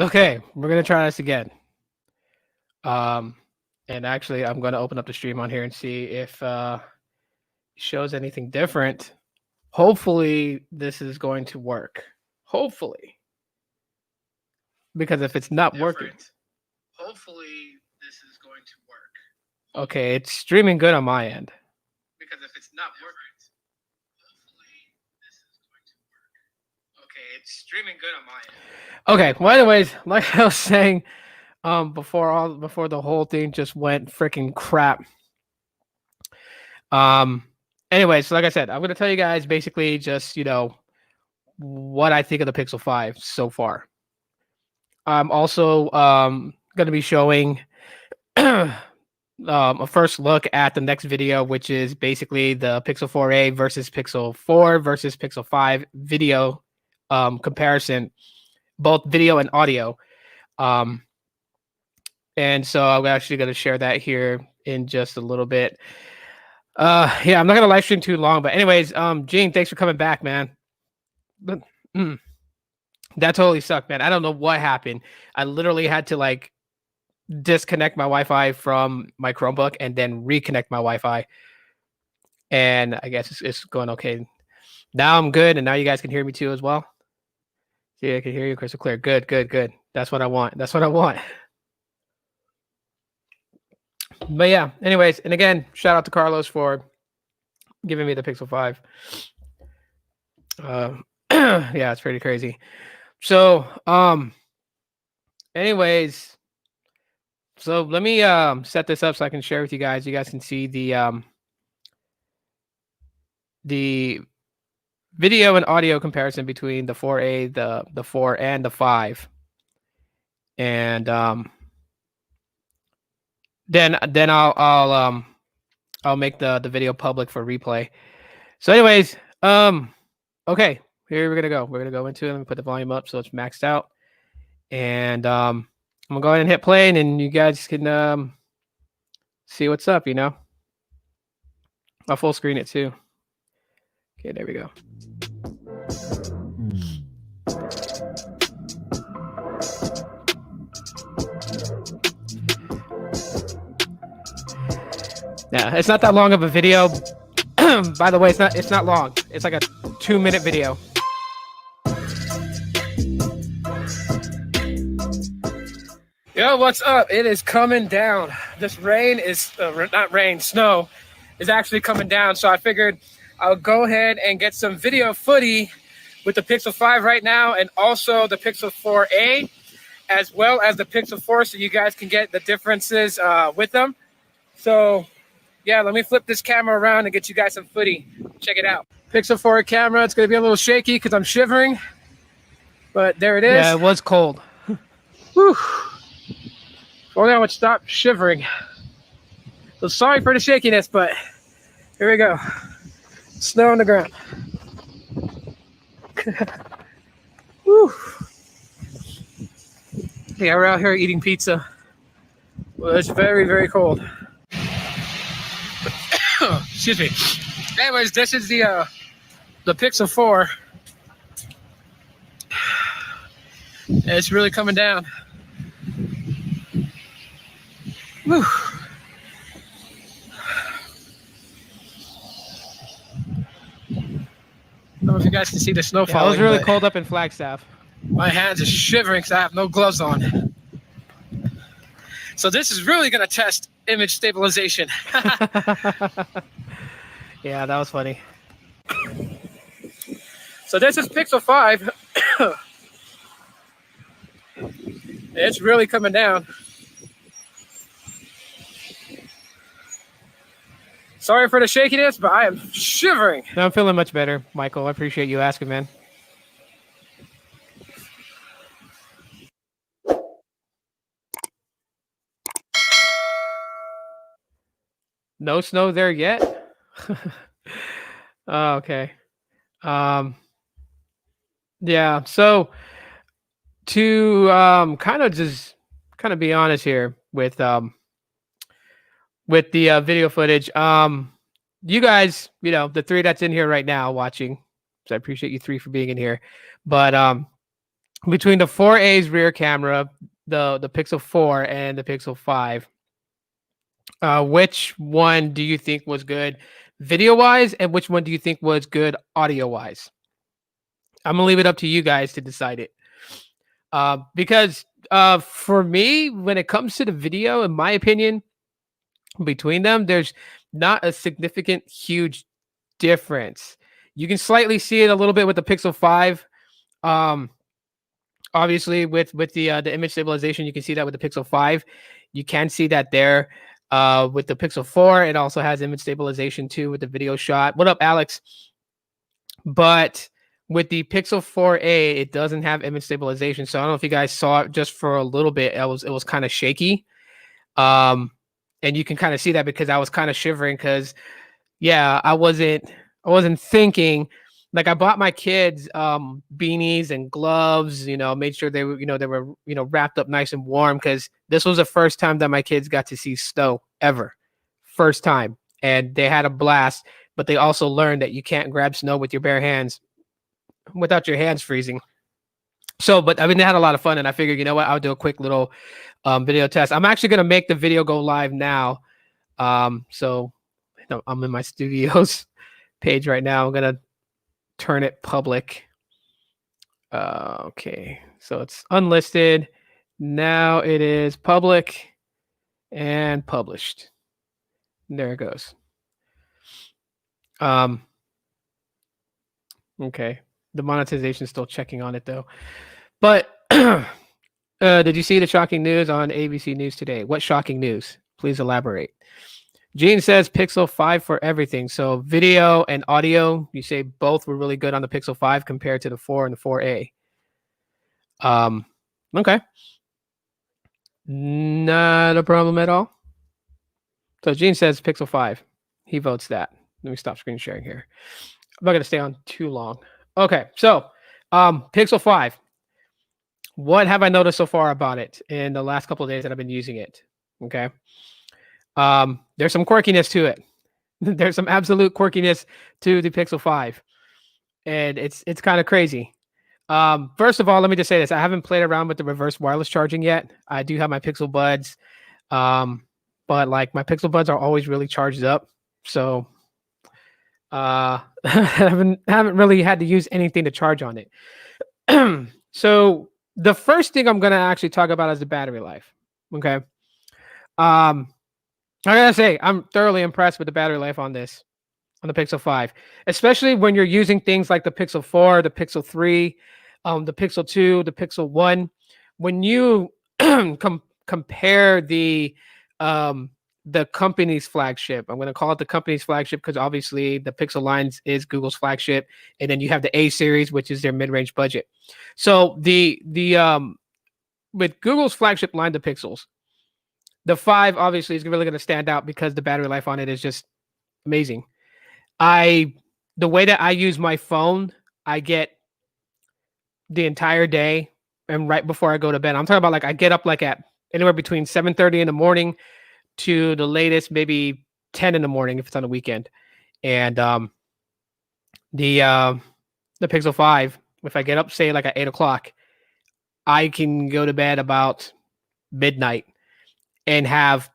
Okay, we're gonna try this again. And actually, I'm gonna open up the stream on here and see if it shows anything different. Hopefully, this is going to work. Hopefully, because if it's not working, hopefully this is going to work. Okay, it's streaming good on my end. Because if it's not working, hopefully this is going to work. Okay, it's streaming good on my end. Okay, well, anyways, like I was saying, before the whole thing just went freaking crap. Anyways, so like I said, I'm gonna tell you guys basically just what I think of the Pixel 5 so far. I'm also gonna be showing a first look at the next video, which is basically the Pixel 4a versus Pixel 4 versus Pixel 5 video comparison, both video and audio. And so I'm actually going to share that here in just a little bit. Yeah, I'm not going to live stream too long, but anyways, Gene, thanks for coming back, man. But, that totally sucked, man. I don't know what happened. I literally had to like disconnect my Wi-Fi from my Chromebook and then reconnect my Wi-Fi. And I guess it's going okay. Now I'm good, and now you guys can hear me too as well. See, I can hear you crystal clear. Good, good, good. That's what I want. That's what I want. But yeah, anyways, and again, shout out to Carlos for giving me the Pixel 5. Yeah, it's pretty crazy. So, anyways, so let me set this up so I can share with you guys. You guys can see the video and audio comparison between the 4A, the 4 and the 5. And then I'll make the video public for replay. So anyways, okay, here we're gonna go. We're gonna go into it. Let me put the volume up so it's maxed out. And I'm gonna go ahead and hit play, and then you guys can see what's up, I'll full screen it too. Okay, there we go. Yeah, it's not that long of a video. By the way, it's not long. It's like a 2-minute video. Yo, what's up? It is coming down. This rain is not rain, snow is actually coming down. So I figured I'll go ahead and get some video footy with the Pixel 5 right now, and also the Pixel 4a, as well as the Pixel 4, so you guys can get the differences with them. So yeah, let me flip this camera around and get you guys some footy. Check it out. Pixel 4 camera. It's going to be a little shaky because I'm shivering, but there it is. Yeah, it was cold. Whew. Only I would stop shivering. So sorry for the shakiness, but here we go. Snow on the ground. Whew. Yeah, we're out here eating pizza. Well, it's very, very cold. Excuse me. Anyways, this is the Pixel 4. It's really coming down. Whew. I don't know if you guys can see the snow falling. It was really cold up in Flagstaff. My hands are shivering because I have no gloves on. So this is really going to test image stabilization. Yeah, that was funny. So this is Pixel 5. It's really coming down. Sorry for the shakiness, but I am shivering. No, I'm feeling much better, Michael. I appreciate you asking, man. No snow there yet? Oh, okay. Yeah, so to kind of be honest here with the video footage, you guys, the 3 that's in here right now watching, so I appreciate you 3 for being in here, but between the 4A's rear camera, the Pixel 4 and the Pixel 5, which one do you think was good video wise, and which one do you think was good audio wise? I'm gonna leave it up to you guys to decide it. Because for me, when it comes to the video, in my opinion, between them, there's not a significant, huge difference. You can slightly see it a little bit with the Pixel 5. Obviously, with the image stabilization, you can see that with the Pixel 5. You can see that there. With the Pixel 4, it also has image stabilization too with the video shot. What up, Alex? But with the Pixel 4a, it doesn't have image stabilization. So I don't know if you guys saw it just for a little bit. It was kind of shaky. And you can kind of see that because I was kind of shivering because yeah, I wasn't thinking. Like I bought my kids beanies and gloves, made sure they were wrapped up nice and warm because this was the first time that my kids got to see snow ever. First time. And they had a blast, but they also learned that you can't grab snow with your bare hands without your hands freezing. So, but I mean, they had a lot of fun, and I figured, you know what, I'll do a quick little video test. I'm actually going to make the video go live now. So I'm in my studios page right now. I'm going to turn it public. Okay, so it's unlisted. Now it is public and published. And there it goes. Okay, the monetization is still checking on it though. But did you see the shocking news on ABC News today? What shocking news? Please elaborate. Gene says Pixel 5 for everything. So video and audio, you say both were really good on the Pixel 5 compared to the 4 and the 4A. Okay. Not a problem at all. So Gene says Pixel 5. He votes that. Let me stop screen sharing here. I'm not going to stay on too long. Okay, so Pixel 5. What have I noticed so far about it in the last couple of days that I've been using it? Okay. There's some quirkiness to it. There's some absolute quirkiness to the Pixel 5. And it's kind of crazy. First of all, let me just say this. I haven't played around with the reverse wireless charging yet. I do have my Pixel Buds. But like my Pixel Buds are always really charged up. So haven't really had to use anything to charge on it. So the first thing I'm gonna actually talk about is the battery life. Okay. I gotta say, I'm thoroughly impressed with the battery life on the Pixel 5, especially when you're using things like the Pixel 4, the Pixel 3, the Pixel 2, the Pixel 1. When you compare the company's flagship, I'm going to call it the company's flagship because obviously the Pixel lines is Google's flagship, and then you have the A series, which is their mid-range budget. So the with Google's flagship line, the Pixels, the 5 obviously is really going to stand out because the battery life on it is just amazing. The way that I use my phone, I get the entire day and right before I go to bed. I'm talking about like I get up like at anywhere between 7:30 in the morning to the latest maybe 10 in the morning if it's on a weekend. And the Pixel 5, if I get up say like at 8 o'clock, I can go to bed about midnight and have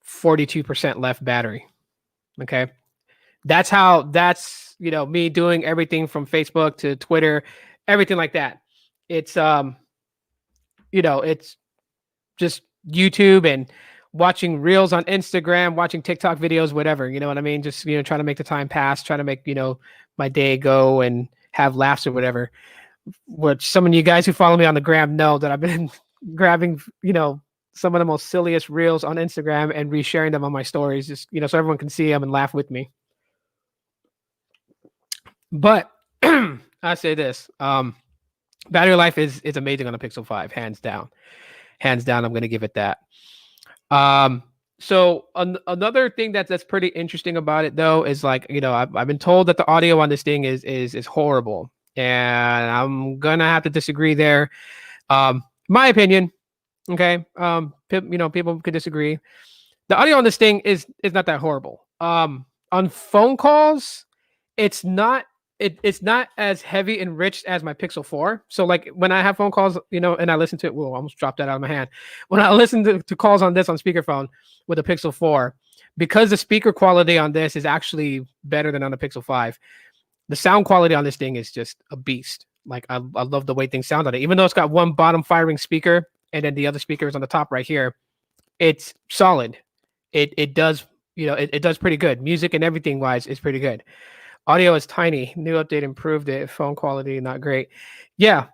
42% left battery. Okay. That's me doing everything from Facebook to Twitter, everything like that. It's it's just YouTube and watching reels on Instagram, watching TikTok videos, whatever, you know what I mean? Just, trying to make the time pass, trying to make, my day go and have laughs or whatever. Which some of you guys who follow me on the gram know that I've been grabbing, some of the most silliest reels on Instagram and resharing them on my stories, just, so everyone can see them and laugh with me. But I say this, battery life is amazing on the Pixel 5, hands down. I'm going to give it that. So another thing that's pretty interesting about it though is like, I've been told that the audio on this thing is horrible, and I'm gonna have to disagree there. My opinion, okay. People could disagree. The audio on this thing is not that horrible. On phone calls, it's not it's not as heavy and rich as my Pixel 4. So like when I have phone calls, you know, and I listen to it, whoa, I almost dropped that out of my hand. When I listen to calls on this on speakerphone with a Pixel 4, because the speaker quality on this is actually better than on the Pixel 5, the sound quality on this thing is just a beast. Like I love the way things sound on it. Even though it's got one bottom firing speaker and then the other speaker is on the top right here, it's solid. It does, you know, it does pretty good. Music and everything wise is pretty good. Audio is tiny. New update improved it. Phone quality not great. Yeah.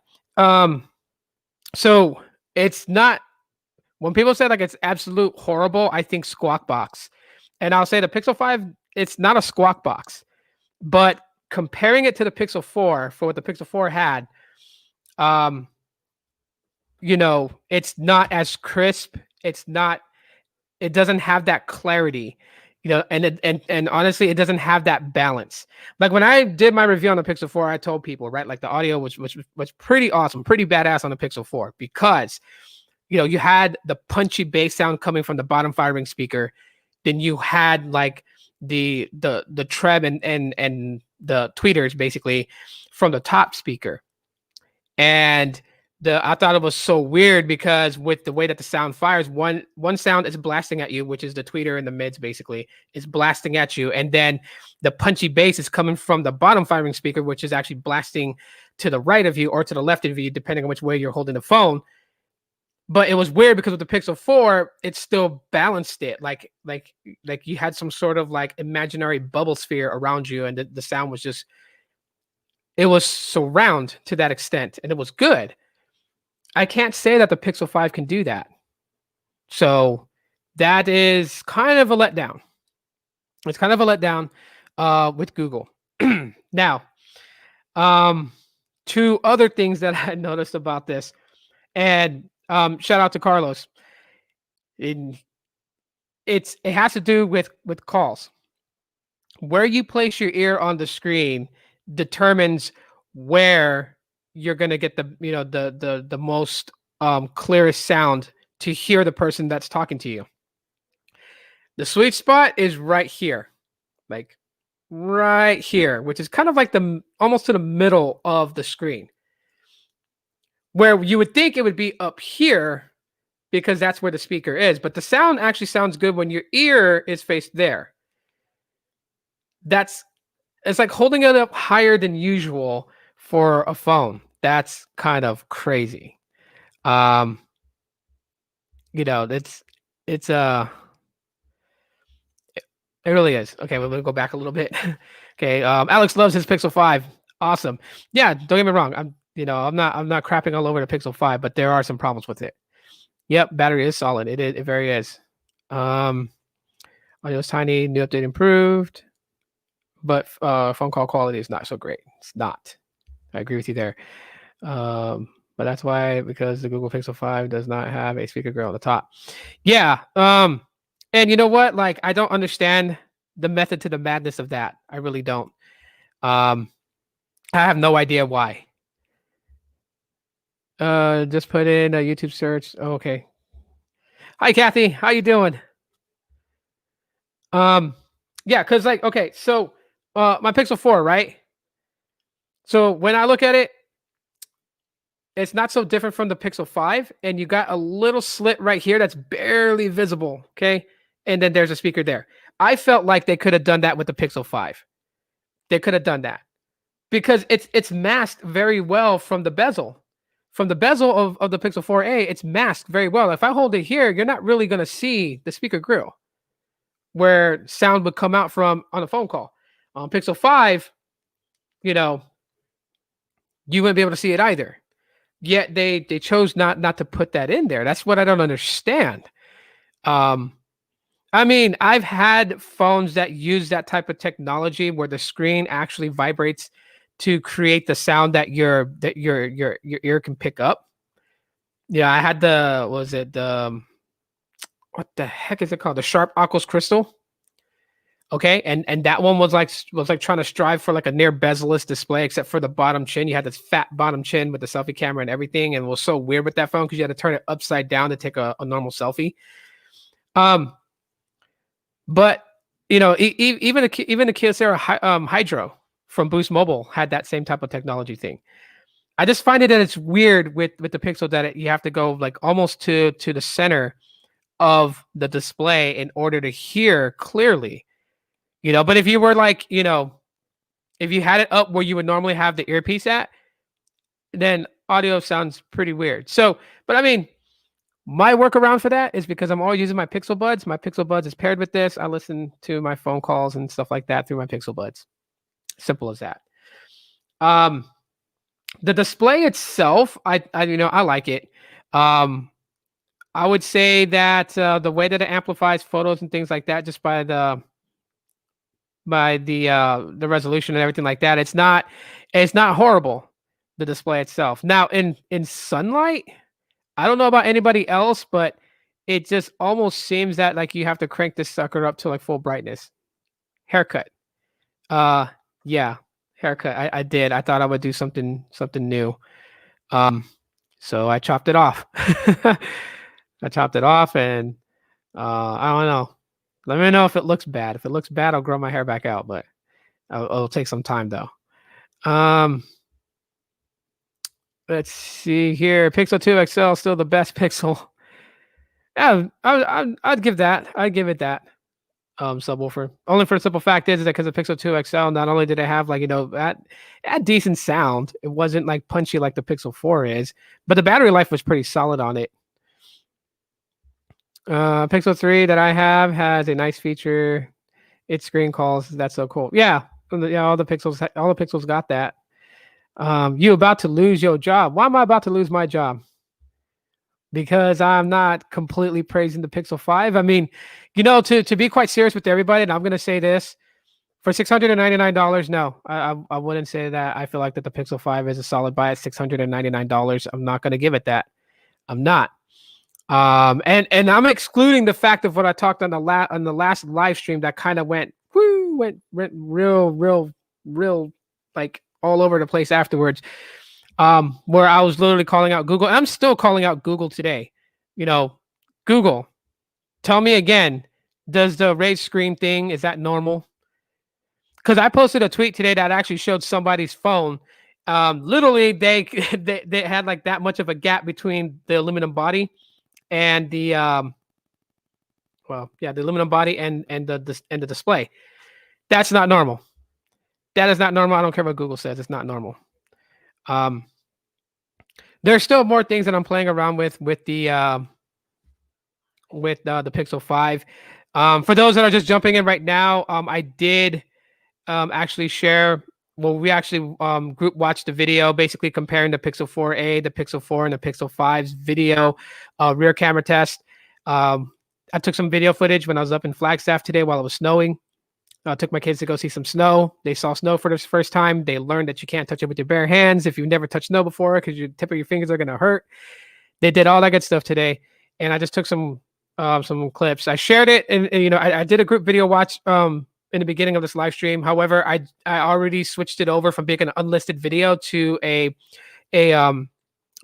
So it's not, when people say like it's absolute horrible, I think Squawk Box. And I'll say the Pixel 5, it's not a Squawk Box. But comparing it to the Pixel 4 for what the Pixel 4 had, you know, it's not as crisp. It doesn't have that clarity, you know, and honestly, it doesn't have that balance. Like when I did my review on the Pixel 4, I told people, right, like the audio was pretty awesome, pretty badass on the Pixel 4 because, you know, you had the punchy bass sound coming from the bottom firing speaker, then you had like the treb and the tweeters basically from the top speaker, and I thought it was so weird because with the way that the sound fires, one sound is blasting at you, which is the tweeter and the mids basically is blasting at you, and then the punchy bass is coming from the bottom firing speaker, which is actually blasting to the right of you or to the left of you, depending on which way you're holding the phone. But it was weird because with the Pixel 4, it still balanced it, like you had some sort of like imaginary bubble sphere around you, and the sound was just, it was surround to that extent, and it was good. I can't say that the Pixel 5 can do that. So that is kind of a letdown. It's kind of a letdown with Google. Now, two other things that I noticed about this, and shout out to Carlos. It has to do with calls. Where you place your ear on the screen determines where you're going to get the, you know, the most clearest sound to hear the person that's talking to you. The sweet spot is right here, like right here, which is kind of like almost to the middle of the screen, where you would think it would be up here because that's where the speaker is, but the sound actually sounds good when your ear is faced there. It's like holding it up higher than usual for a phone. That's kind of crazy. You know, it really is. Okay, we're gonna go back a little bit. Okay, Alex loves his Pixel 5. Awesome. Yeah, don't get me wrong. I'm not crapping all over the Pixel 5, but there are some problems with it. Yep, battery is solid. It very is. Audio is tiny. New update improved, but phone call quality is not so great. It's not. I agree with you there. But that's why, because the Google Pixel 5 does not have a speaker grill on the top. Yeah. And you know what? Like, I don't understand the method to the madness of that. I really don't. I have no idea why. Just put in a YouTube search. Oh, okay. Hi, Kathy. How you doing? Yeah, because like, okay, so my Pixel 4, right? So when I look at it, it's not so different from the Pixel 5, and you got a little slit right here that's barely visible, okay? And then there's a speaker there. I felt like they could have done that with the Pixel 5. They could have done that because it's masked very well from the bezel. From the bezel of the Pixel 4a, it's masked very well. If I hold it here, you're not really going to see the speaker grill where sound would come out from on a phone call. On Pixel 5, you know, you wouldn't be able to see it either. Yet they chose not to put that in there. That's what I don't understand. I mean, I've had phones that use that type of technology where the screen actually vibrates to create the sound that your ear can pick up. Yeah, I had what the heck is it called? The Sharp Aquos Crystal. Okay, and that one was like trying to strive for like a near bezel-less display, except for the bottom chin. You had this fat bottom chin with the selfie camera and everything, and it was so weird with that phone because you had to turn it upside down to take a normal selfie. But you know, even the Kyocera Hydro, from Boost Mobile had that same type of technology thing. I just find it that it's weird with the Pixel that you have to go like almost to the center of the display in order to hear clearly, you know. But if you were like, you know, if you had it up where you would normally have the earpiece at, then audio sounds pretty weird. So, but I mean, my workaround for that is because I'm always using my Pixel Buds. My Pixel Buds is paired with this. I listen to my phone calls and stuff like that through my Pixel Buds. Simple as that. The display itself, I I like it. I would say that the way that it amplifies photos and things like that, just by the resolution and everything like that, it's not horrible. The display itself. Now in sunlight, I don't know about anybody else, but it just almost seems that like you have to crank this sucker up to like full brightness. Haircut. Yeah, haircut. I did. I thought I would do something new. So I chopped it off. I chopped it off, and I don't know. Let me know if it looks bad. If it looks bad, I'll grow my hair back out, but it'll take some time though. Let's see here. Pixel 2 XL still the best Pixel. Yeah, I'd give that. I'd give it that. Subwoofer. Only for the simple fact is that because the Pixel 2 XL, not only did it have like, you know, that had decent sound, it wasn't like punchy like the Pixel 4 is, but the battery life was pretty solid on it. Pixel 3 that I have has a nice feature. Its screen calls. That's so cool. Yeah, all the Pixels got that. You about to lose your job. Why am I about to lose my job? Because I'm not completely praising the Pixel 5. I mean, you know, to be quite serious with everybody, and I'm going to say this, for $699, no, I wouldn't say that. I feel like that the Pixel 5 is a solid buy at $699. I'm not going to give it that. I'm not. And I'm excluding the fact of what I talked on the last live stream that kind of went real like all over the place afterwards. Where I was literally calling out Google. And I'm still calling out Google today. You know, Google, tell me again, does the raised screen thing, is that normal? Because I posted a tweet today that actually showed somebody's phone. Literally, they had like that much of a gap between the aluminum body and the the aluminum body and the display. That's not normal. That is not normal. I don't care what Google says. It's not normal. There's still more things that I'm playing around with the Pixel 5. For those that are just jumping in right now, I did actually share. Well, we actually group watched the video, basically comparing the Pixel 4a, the Pixel 4, and the Pixel 5's video rear camera test. I took some video footage when I was up in Flagstaff today while it was snowing. I took my kids to go see some snow. They saw snow for the first time. They learned that you can't touch it with your bare hands if you've never touched snow before because your tip of your fingers are going to hurt. They did all that good stuff today. And I just took some clips. I shared it. And you know, I did a group video watch in the beginning of this live stream. However, I already switched it over from being an unlisted video to a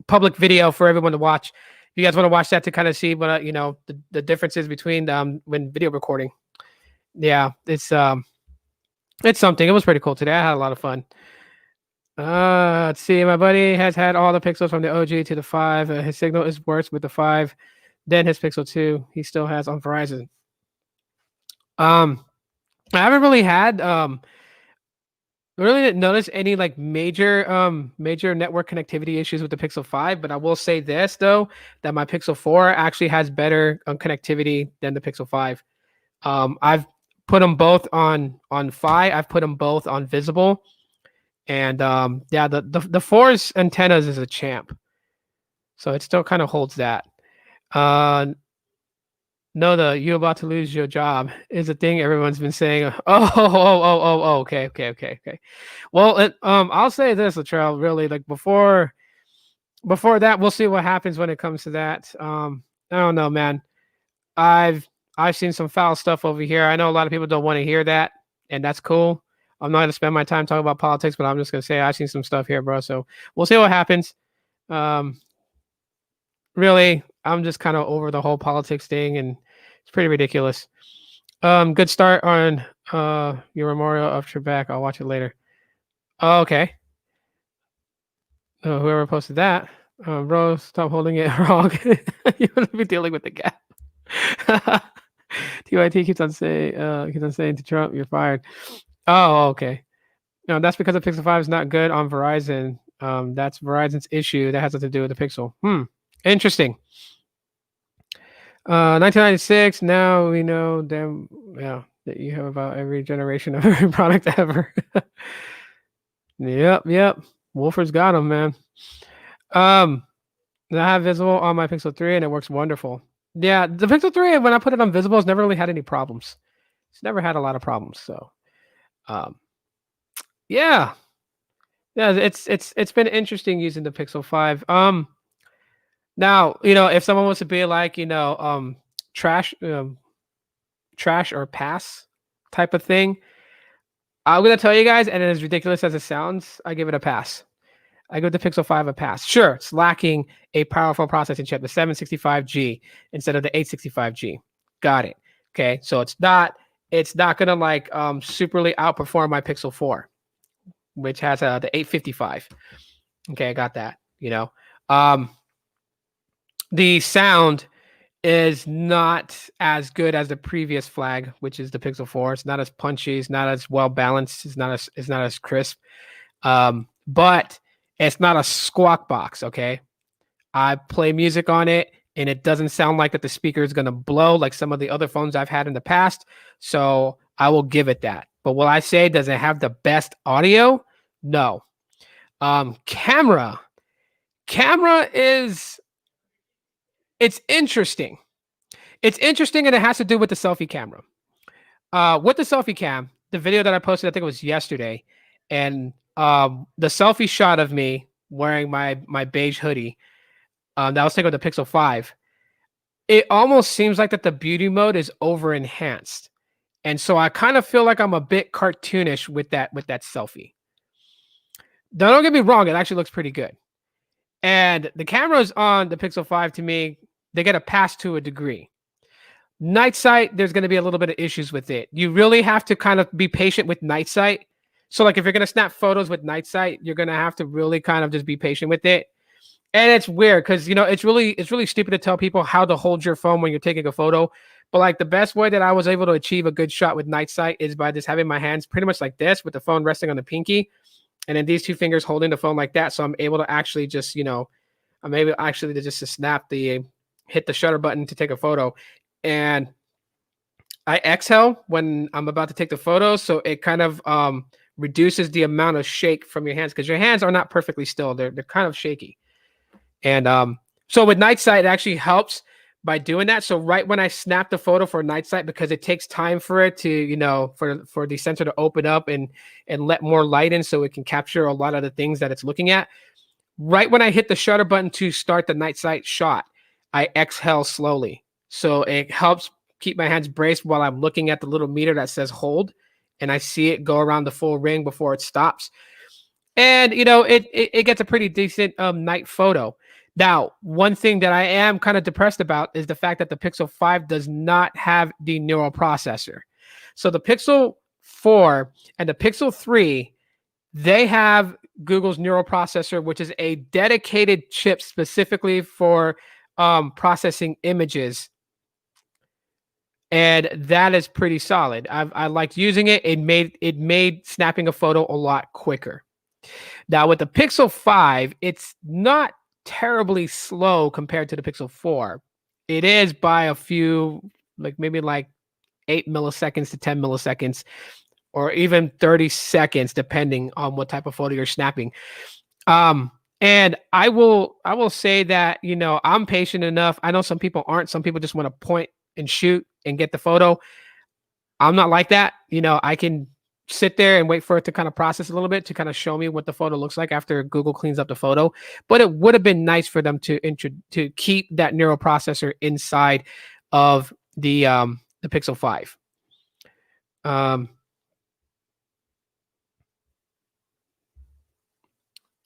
public video for everyone to watch. If you guys want to watch that to kind of see what, you know, the differences between when video recording. Yeah, it's something. It was pretty cool today. I had a lot of fun. Let's see. My buddy has had all the Pixels from the OG to the 5. His signal is worse with the 5 than his Pixel 2. He still has on Verizon. I haven't really had really didn't notice any like major network connectivity issues with the Pixel 5, but I will say this though, that my Pixel 4 actually has better connectivity than the Pixel 5. I've put them both on Fi. I've put them both on visible, and yeah, the 4's antennas is a champ, so it still kind of holds that. No, the you about to lose your job is a thing everyone's been saying. Okay. Well, I'll say this, Latrell, really, like before that, we'll see what happens when it comes to that. I don't know, man. I've seen some foul stuff over here. I know a lot of people don't want to hear that, and that's cool. I'm not gonna spend my time talking about politics, but I'm just gonna say I've seen some stuff here, bro. So we'll see what happens. Really, I'm just kind of over the whole politics thing, and it's pretty ridiculous. Good start on your memorial of Trebek. I'll watch it later. Oh, okay. Whoever posted that, bro, stop holding it wrong. You want to be dealing with the gap. TYT keeps on saying to Trump, "You're fired." Oh, okay. No, that's because the Pixel 5 is not good on Verizon. That's Verizon's issue. That has nothing to do with the Pixel. Interesting. 1996. Now we know, damn, yeah, that you have about every generation of every product ever. Yep. Wolfer's got them, man. I have visible on my Pixel 3 and it works wonderful. Yeah, the Pixel 3, when I put it on visible, it's never really had any problems. It's never had a lot of problems. So, um, yeah, it's been interesting using the Pixel 5. Now, if someone wants to be like, trash, trash or pass type of thing, I'm gonna tell you guys, and as ridiculous as it sounds, I give it a pass. I give the Pixel 5 a pass. Sure, it's lacking a powerful processing chip, the 765G instead of the 865G. Got it. Okay, so it's not gonna like superly outperform my Pixel 4, which has the 855. Okay, I got that. The sound is not as good as the previous flag, which is the Pixel 4. It's not as punchy. It's not as well balanced. It's not as crisp. But it's not a squawk box. Okay, I play music on it, and it doesn't sound like that the speaker is gonna blow like some of the other phones I've had in the past. So I will give it that. But will I say does it have the best audio? No. Camera. Camera is it's interesting. It's interesting, and it has to do with the selfie camera. With the selfie cam, the video that I posted, I think it was yesterday, and the selfie shot of me wearing my beige hoodie, that was taken with the Pixel 5. It almost seems like that the beauty mode is over enhanced, and so I kind of feel like I'm a bit cartoonish with that selfie. Don't get me wrong; it actually looks pretty good, and the cameras on the Pixel 5 to me they get a pass to a degree. Night sight, there's going to be a little bit of issues with it. You really have to kind of be patient with night sight. So, like, if you're going to snap photos with night sight, you're going to have to really kind of just be patient with it. And it's weird because it's really stupid to tell people how to hold your phone when you're taking a photo. But like the best way that I was able to achieve a good shot with night sight is by just having my hands pretty much like this with the phone resting on the pinky, and then these two fingers holding the phone like that. So I'm able to actually just I'm able actually to snap hit the shutter button to take a photo. And I exhale when I'm about to take the photo, so it kind of reduces the amount of shake from your hands because your hands are not perfectly still; they're kind of shaky. And so with night sight, it actually helps by doing that. So right when I snap the photo for night sight, because it takes time for it to for the sensor to open up and let more light in, so it can capture a lot of the things that it's looking at. Right when I hit the shutter button to start the night sight shot, I exhale slowly. So it helps keep my hands braced while I'm looking at the little meter that says hold, and I see it go around the full ring before it stops. And it gets a pretty decent night photo. Now, one thing that I am kind of depressed about is the fact that the Pixel 5 does not have the neural processor. So the Pixel 4 and the Pixel 3, they have Google's neural processor, which is a dedicated chip specifically for processing images, and that is pretty solid. I liked using it. It made snapping a photo a lot quicker. Now with the Pixel 5, it's not terribly slow compared to the Pixel 4. It is by a few, like maybe like 8 milliseconds to 10 milliseconds, or even 30 seconds, depending on what type of photo you're snapping. And I will say that I'm patient enough. I know some people aren't. Some people just want to point and shoot and get the photo. I'm not like that. I can sit there and wait for it to kind of process a little bit to kind of show me what the photo looks like after Google cleans up the photo. But it would have been nice for them to keep that neural processor inside of the Pixel 5. I'm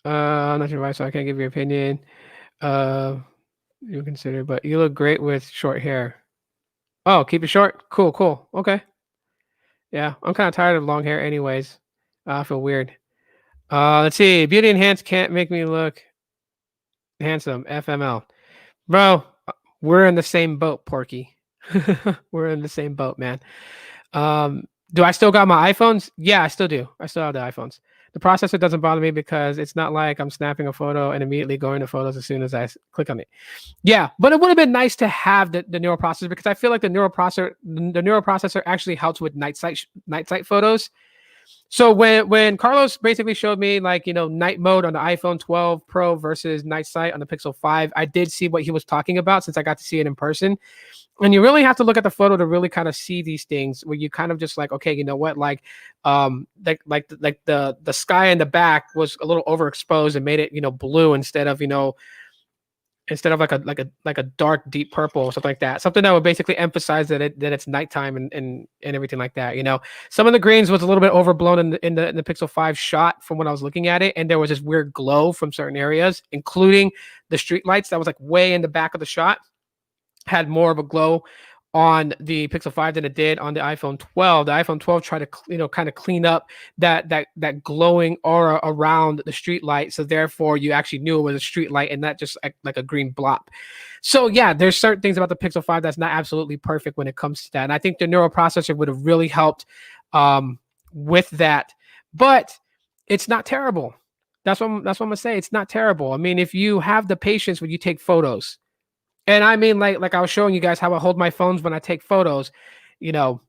not your advice, so I can't give your opinion. You consider, but you look great with short hair. Oh, keep it short. Cool. Okay. Yeah, I'm kind of tired of long hair, anyways. I feel weird. Let's see. Beauty enhanced can't make me look handsome. FML. Bro, we're in the same boat, Porky. We're in the same boat, man. Um, do I still got my iPhones? Yeah, I still do. I still have the iPhones. The processor doesn't bother me because it's not like I'm snapping a photo and immediately going to photos as soon as click on it. Yeah, but it would have been nice to have the neural processor because I feel like the neural processor actually helps with night sight photos. So when Carlos basically showed me like night mode on the iPhone 12 Pro versus night sight on the Pixel 5, I did see what he was talking about since I got to see it in person. And you really have to look at the photo to really kind of see these things where you kind of just like, okay, you know what, like the sky in the back was a little overexposed and made it blue instead of like a dark deep purple or something like that, something that would basically emphasize that it's nighttime and everything like that. Some of the greens was a little bit overblown in the Pixel 5 shot from when I was looking at it, and there was this weird glow from certain areas, including the street lights that was like way in the back of the shot, had more of a glow on the Pixel 5 than it did on the iPhone 12. The iPhone 12 tried to kind of clean up that glowing aura around the street light, so therefore you actually knew it was a street light and not just like a green blob. So yeah, there's certain things about the Pixel 5 that's not absolutely perfect when it comes to that, and I think the neural processor would have really helped with that, but it's not terrible. That's what I'm gonna say. It's not terrible. I mean, if you have the patience when you take photos, and I mean, like I was showing you guys how I hold my phones when I take photos, you know,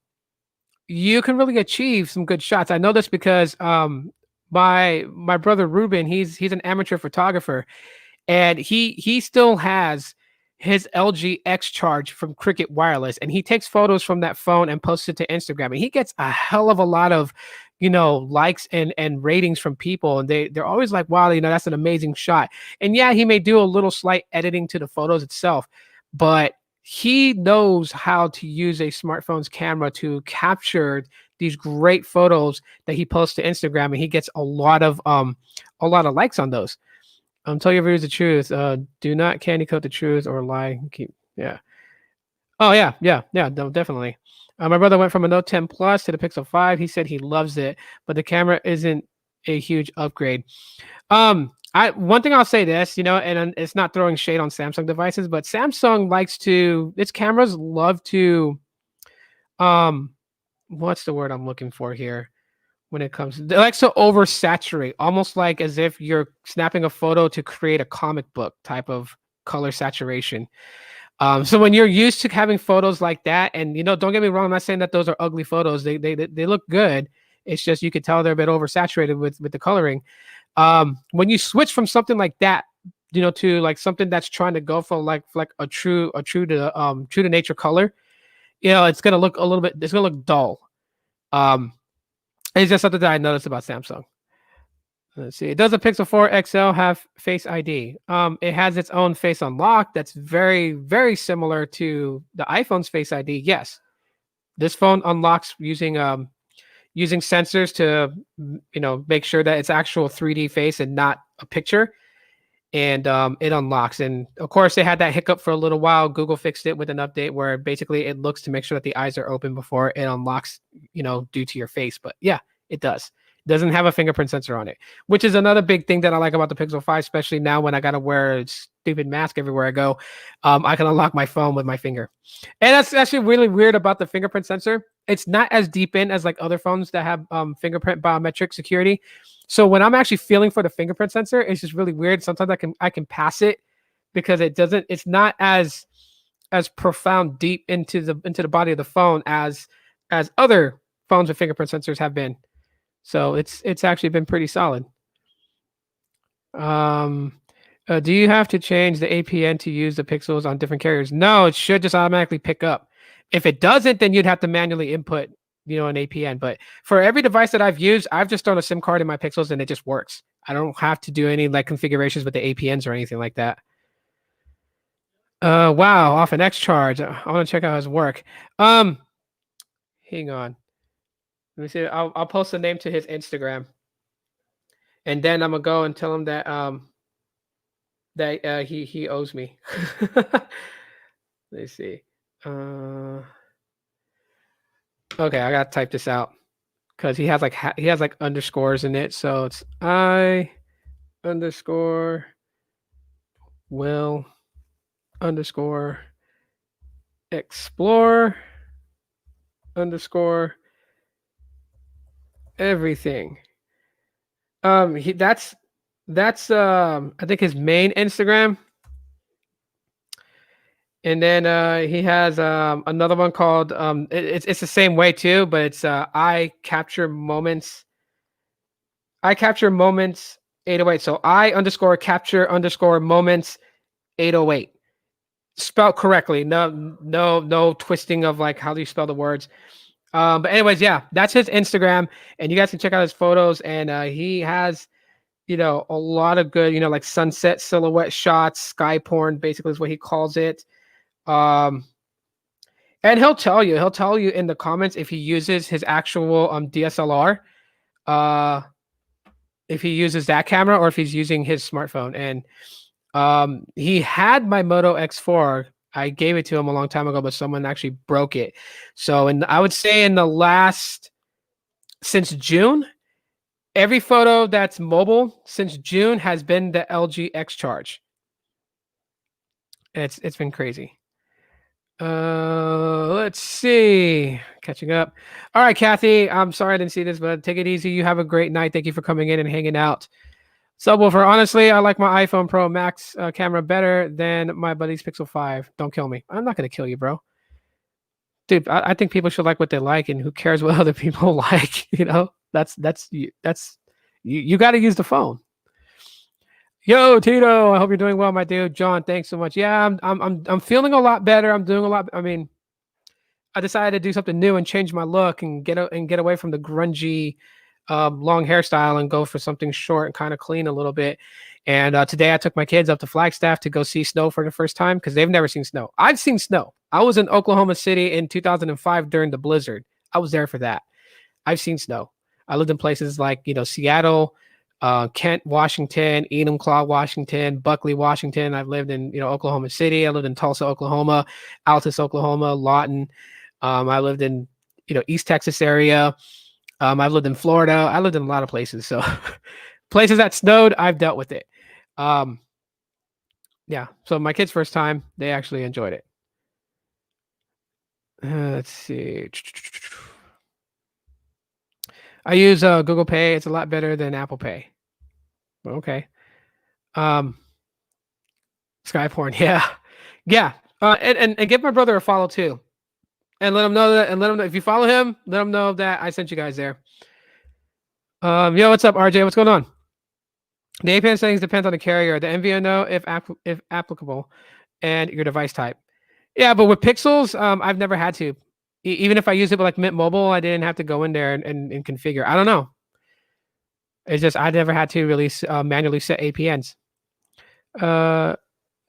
you can really achieve some good shots. I know this because my brother Ruben, he's an amateur photographer, and he still has his LG X Charge from Cricket Wireless, and he takes photos from that phone and posts it to Instagram, and he gets a hell of a lot of likes and ratings from people, and they're always like, wow, that's an amazing shot. And yeah, he may do a little slight editing to the photos itself, but he knows how to use a smartphone's camera to capture these great photos that he posts to Instagram, and he gets a lot of likes on those. Tell your viewers the truth. Do not candy coat the truth or lie. Yeah. Oh yeah, yeah, yeah. No, definitely. My brother went from a Note 10 Plus to the Pixel 5. He said he loves it, but the camera isn't a huge upgrade. I one thing I'll say this, and it's not throwing shade on Samsung devices, but Samsung likes to its cameras love to um, what's the word I'm looking for here? When it comes, they like to oversaturate, almost like as if you're snapping a photo to create a comic book type of color saturation. So when you're used to having photos like that, and don't get me wrong, I'm not saying that those are ugly photos. They look good. It's just you could tell they're a bit oversaturated with the coloring. When you switch from something like that, to like something that's trying to go for like a true to nature color, it's gonna look a little bit. It's gonna look dull. Um, it's just something that I noticed about Samsung. Let's see. Does the Pixel 4 XL have Face ID? It has its own Face Unlock that's very, very similar to the iPhone's Face ID. Yes, this phone unlocks using sensors to make sure that it's actual 3D face and not a picture, and it unlocks. And of course, they had that hiccup for a little while. Google fixed it with an update where basically it looks to make sure that the eyes are open before it unlocks, due to your face. But yeah, it does. It doesn't have a fingerprint sensor on it, which is another big thing that I like about the Pixel 5, especially now when I got to wear a stupid mask everywhere I go. I can unlock my phone with my finger. And that's actually really weird about the fingerprint sensor. It's not as deep in as like other phones that have fingerprint biometric security. So when I'm actually feeling for the fingerprint sensor, it's just really weird. Sometimes I can pass it because it's not as profound deep into the body of the phone as other phones with fingerprint sensors have been. So it's actually been pretty solid. Um, do you have to change the APN to use the pixels on different carriers? No, it should just automatically pick up. If it doesn't, then you'd have to manually input, an APN. But for every device that I've used, I've just thrown a SIM card in my pixels and it just works. I don't have to do any like configurations with the APNs or anything like that. Wow, off an X charge. I want to check out his work. Um, Hang on. Let me see. I'll post a name to his Instagram, and then I'm gonna go and tell him that he owes me. Let's see. Okay, I gotta type this out. because he has like underscores in it. So it's I underscore will underscore explore underscore everything. That's I think his main Instagram. And then he has another one called it's the same way too, but it's I capture moments. I capture moments 808. So I underscore capture underscore moments 808. Spelled correctly. No twisting of like how do you spell the words. But anyways, yeah, that's his Instagram, and you guys can check out his photos. And he has, a lot of good, like sunset silhouette shots, sky porn, basically is what he calls it. And he'll tell you in the comments if he uses his actual DSLR, uh, if he uses that camera or if he's using his smartphone. And he had my Moto X4. I gave it to him a long time ago, but someone actually broke it. So, and I would say in the last since June, every photo that's mobile since June has been the LG X Charge. It's been crazy. Let's see. Catching up. All right, Kathy. I'm sorry I didn't see this, but take it easy. You have a great night. Thank you for coming in and hanging out. Subwoofer. Honestly, I like my iPhone Pro Max camera better than my buddy's Pixel 5. Don't kill me. I'm not gonna kill you, bro. Dude, I think people should like what they like, and who cares what other people like? That's you got to use the phone. Yo, Tito, I hope you're doing well, my dude. John, thanks so much. Yeah, I'm feeling a lot better. I'm doing a lot. I mean, I decided to do something new and change my look and get away from the grungy, long hairstyle and go for something short and kind of clean a little bit. And today I took my kids up to Flagstaff to go see snow for the first time because they've never seen snow. I've seen snow. I was in Oklahoma City in 2005 during the blizzard. I was there for that. I've seen snow. I lived in places like Seattle, Kent, Washington, Enumclaw, Washington, Buckley, Washington. I've lived in Oklahoma City. I lived in Tulsa, Oklahoma, Altus, Oklahoma, Lawton. I lived in East Texas area. I've lived in Florida. I lived in a lot of places. So places that snowed, I've dealt with it. Yeah. So my kids' first time, they actually enjoyed it. Let's see. I use Google Pay. It's a lot better than Apple Pay. Okay. Sky porn. Yeah. Yeah. And give my brother a follow too. And let him know that, and let him know if you follow him, let him know that I sent you guys there. Yo, what's up, RJ? What's going on? The APN settings depends on the carrier, the MVNO if applicable, and your device type. Yeah, but with Pixels, I've never had to. Even if I use it with like Mint Mobile, I didn't have to go in there and configure. I don't know. It's just I never had to really manually set APNs.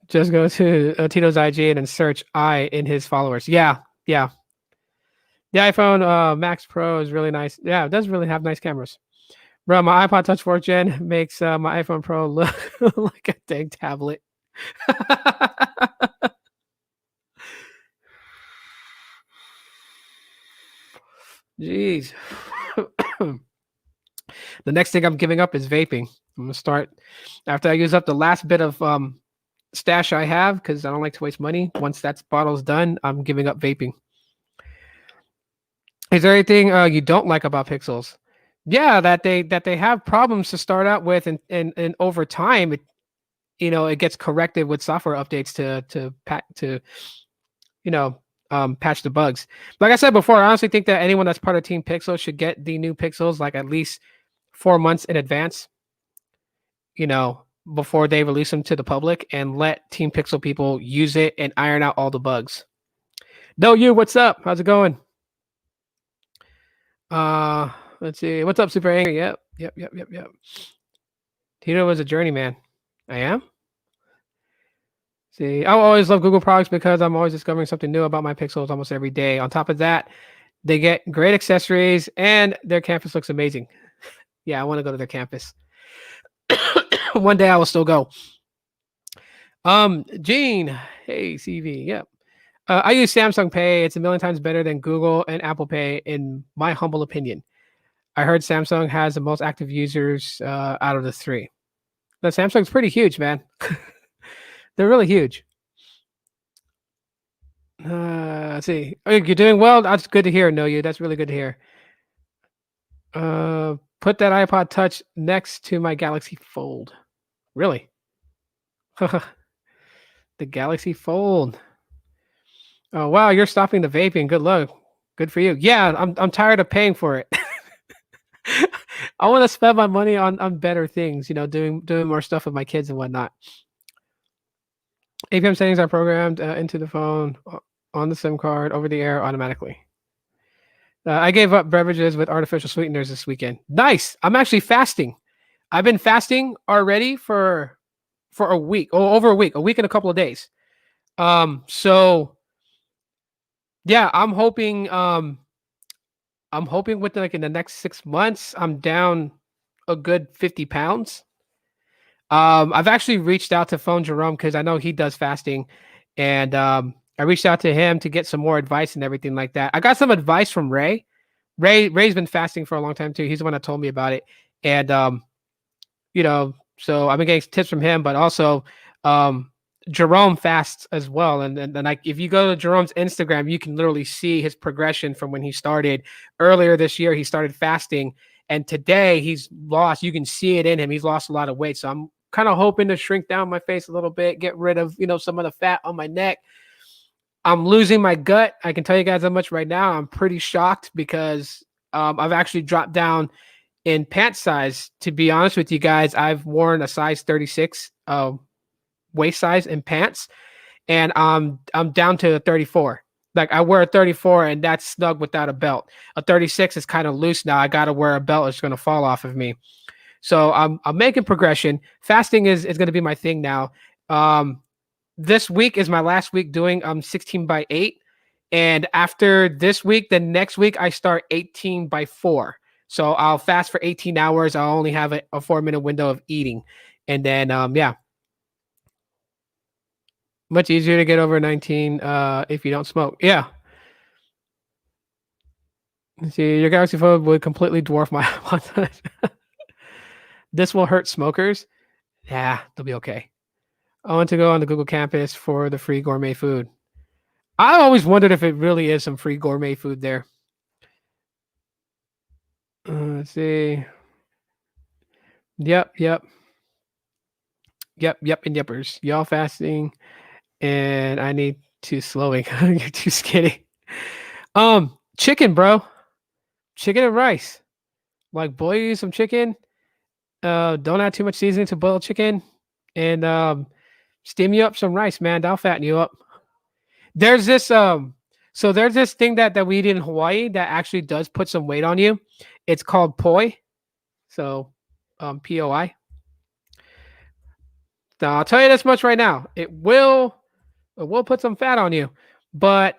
Just go to Tito's IG and then search I in his followers. Yeah. The iPhone Max Pro is really nice. Yeah, it does really have nice cameras. Bro, my iPod Touch 4th Gen makes my iPhone Pro look like a dang tablet. Jeez. The next thing I'm giving up is vaping. I'm gonna start after I use up the last bit of stash I have because I don't like to waste money. Once that bottle's done, I'm giving up vaping. Is there anything you don't like about Pixels? Yeah, that they have problems to start out with, and over time, it gets corrected with software updates to patch the bugs. Like I said before, I honestly think that anyone that's part of Team Pixel should get the new Pixels like at least 4 months in advance. Before they release them to the public, and let Team Pixel people use it and iron out all the bugs. No, what's up? How's it going? Let's see. What's up, Super Angry? Yep. Tito was a journeyman. I am. See, I always love Google products because I'm always discovering something new about my Pixels almost every day. On top of that, they get great accessories and their campus looks amazing. Yeah, I want to go to their campus. One day I will still go. Gene. Hey, CV. Yep. I use Samsung Pay. It's a million times better than Google and Apple Pay, in my humble opinion. I heard Samsung has the most active users out of the three. But Samsung's pretty huge, man. They're really huge. Let's see. Oh, you're doing well. That's good to hear. Know you. That's really good to hear. Put that iPod Touch next to my Galaxy Fold. Really? The Galaxy Fold. Oh wow, you're stopping the vaping. Good luck. Good for you. Yeah, I'm tired of paying for it. I want to spend my money on better things. You know, doing more stuff with my kids and whatnot. APM settings are programmed into the phone on the SIM card over the air automatically. I gave up beverages with artificial sweeteners this weekend. Nice. I'm actually fasting. I've been fasting already for a week, over a week and a couple of days. So yeah, I'm hoping within like in the next 6 months, I'm down a good 50 pounds. I've actually reached out to Phone Jerome because I know he does fasting, and I reached out to him to get some more advice and everything like that. I got some advice from Ray. Ray's been fasting for a long time too. He's the one that told me about it, and you know, so I've been getting tips from him, but also Jerome fasts as well. And like if you go to Jerome's Instagram, you can literally see his progression from when he started earlier this year. He started fasting, and today he's lost. You can see it in him. He's lost a lot of weight. So I'm kind of hoping to shrink down my face a little bit, get rid of some of the fat on my neck. I'm losing my gut. I can tell you guys how much right now. I'm pretty shocked because I've actually dropped down in pant size. To be honest with you guys, I've worn a size 36 waist size in pants, and I'm down to a 34. Like I wear a 34 and that's snug without a belt. A 36 is kind of loose now. I got to wear a belt. It's going to fall off of me. So I'm making progression. Fasting is going to be my thing now. This week is my last week doing 16/8. And after this week, the next week I start 18/4. So I'll fast for 18 hours. I'll only have a 4-minute window of eating. And then, yeah, much easier to get over 19 if you don't smoke. Yeah. See, your Galaxy phone would completely dwarf my iPod. This will hurt smokers. Yeah, they'll be okay. I want to go on the Google campus for the free gourmet food. I always wondered if it really is some free gourmet food there. Let's see. Yep, and yuppers. Y'all fasting, and I need to slowing. You're too skinny. Chicken, bro. Chicken and rice. Like boil you some chicken. Don't add too much seasoning to boiled chicken, and steam you up some rice, man. That'll fatten you up. There's this so there's this thing that we eat in Hawaii that actually does put some weight on you. It's called poi. So POI. Now I'll tell you this much right now. It will put some fat on you. But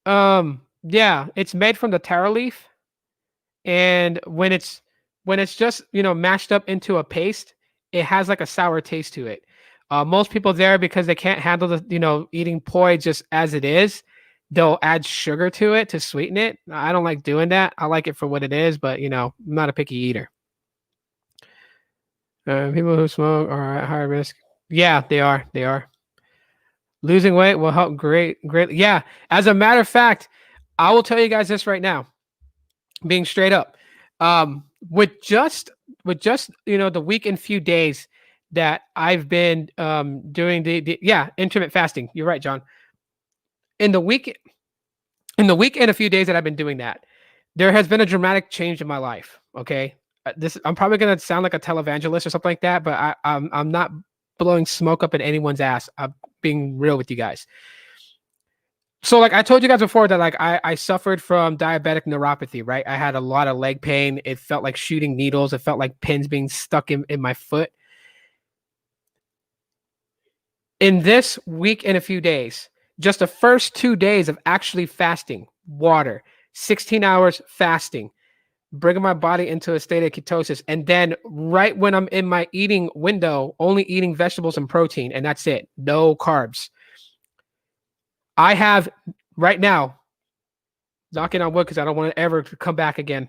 yeah, it's made from the taro leaf. And when it's just, mashed up into a paste, it has like a sour taste to it. Most people there, because they can't handle the, eating poi just as it is, they'll add sugar to it to sweeten it. I don't like doing that. I like it for what it is, but I'm not a picky eater. People who smoke are at higher risk. Yeah, they are. They are. Losing weight will help greatly. Yeah. As a matter of fact, I will tell you guys this right now, being straight up. With just the week and few days that I've been doing the intermittent fasting. You're right, John. In the week and a few days that I've been doing that, there has been a dramatic change in my life. Okay. I'm probably gonna sound like a televangelist or something like that, but I'm not blowing smoke up in anyone's ass. I'm being real with you guys. So like I told you guys before that like I suffered from diabetic neuropathy, right? I had a lot of leg pain. It felt like shooting needles. It felt like pins being stuck in my foot. In this week and a few days, just the first 2 days of actually fasting, water, 16 hours fasting, bringing my body into a state of ketosis. And then right when I'm in my eating window, only eating vegetables and protein, and that's it. No carbs. I have right now, knocking on wood because I don't want to ever come back again,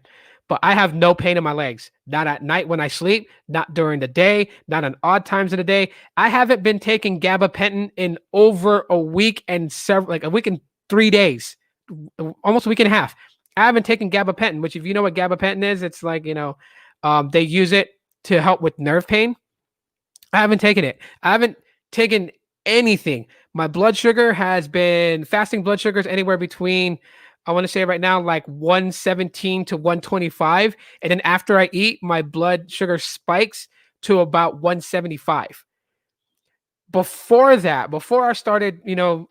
but I have no pain in my legs. Not at night when I sleep, not during the day, not on odd times of the day. I haven't been taking gabapentin in over a week and like a week and 3 days, almost a week and a half. I haven't taken gabapentin, which if you know what gabapentin is, it's like, they use it to help with nerve pain. I haven't taken it. I haven't taken anything. My blood sugar has been fasting blood sugars anywhere between, I want to say right now, like 117 to 125. And then after I eat, my blood sugar spikes to about 175. Before that, before I started,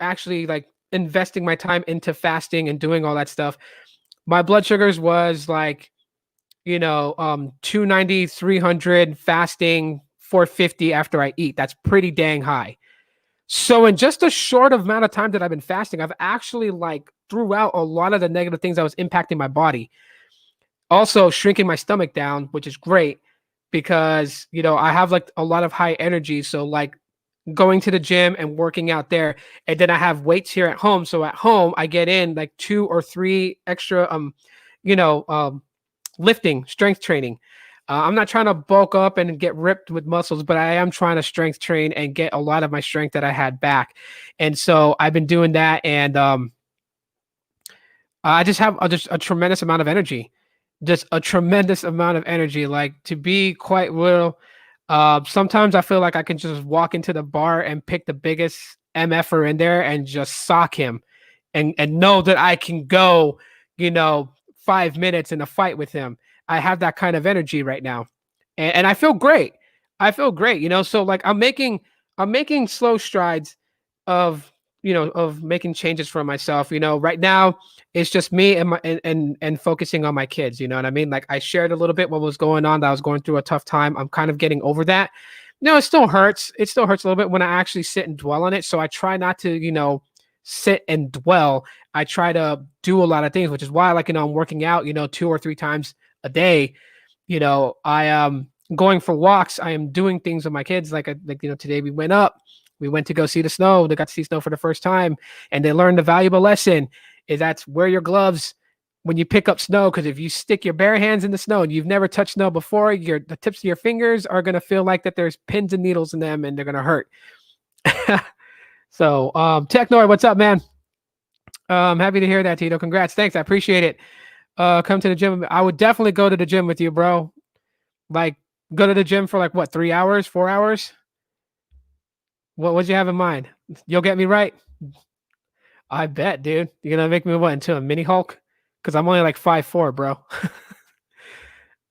actually like investing my time into fasting and doing all that stuff, my blood sugars was like, 290, 300 fasting, 450 after I eat. That's pretty dang high. So in just a short amount of time that I've been fasting, I've actually like threw out a lot of the negative things that was impacting my body. Also shrinking my stomach down, which is great because, I have like a lot of high energy. So like going to the gym and working out there. And then I have weights here at home. So at home, I get in like 2 or 3 extra, lifting, strength training. I'm not trying to bulk up and get ripped with muscles, but I am trying to strength train and get a lot of my strength that I had back. And so I've been doing that. And I just have just a tremendous amount of energy, just a tremendous amount of energy, like to be quite real. Sometimes I feel like I can just walk into the bar and pick the biggest MFer in there and just sock him and know that I can go, 5 minutes in a fight with him. I have that kind of energy right now. And I feel great. I feel great, so like I'm making slow strides of, of making changes for myself. Right now it's just me and my and focusing on my kids, you know what I mean? Like I shared a little bit what was going on, that I was going through a tough time. I'm kind of getting over that. It still hurts. It still hurts a little bit when I actually sit and dwell on it. So I try not to, sit and dwell. I try to do a lot of things, which is why, like, I'm working out, 2 or 3 times a day. I am going for walks. I am doing things with my kids. Like today we went to go see the snow. They got to see snow for the first time, and they learned a valuable lesson: is that's wear your gloves when you pick up snow, because if you stick your bare hands in the snow and you've never touched snow before, the tips of your fingers are gonna feel like that there's pins and needles in them, and they're gonna hurt. So, Technoid, what's up, man? Happy to hear that, Tito. Congrats. Thanks. I appreciate it. Come to the gym. I would definitely go to the gym with you, bro. Like, go to the gym for like what, 3 hours, 4 hours? What'd you have in mind? You'll get me right. I bet, dude. You're gonna make me what, into a mini Hulk? Because I'm only like 5'4", bro.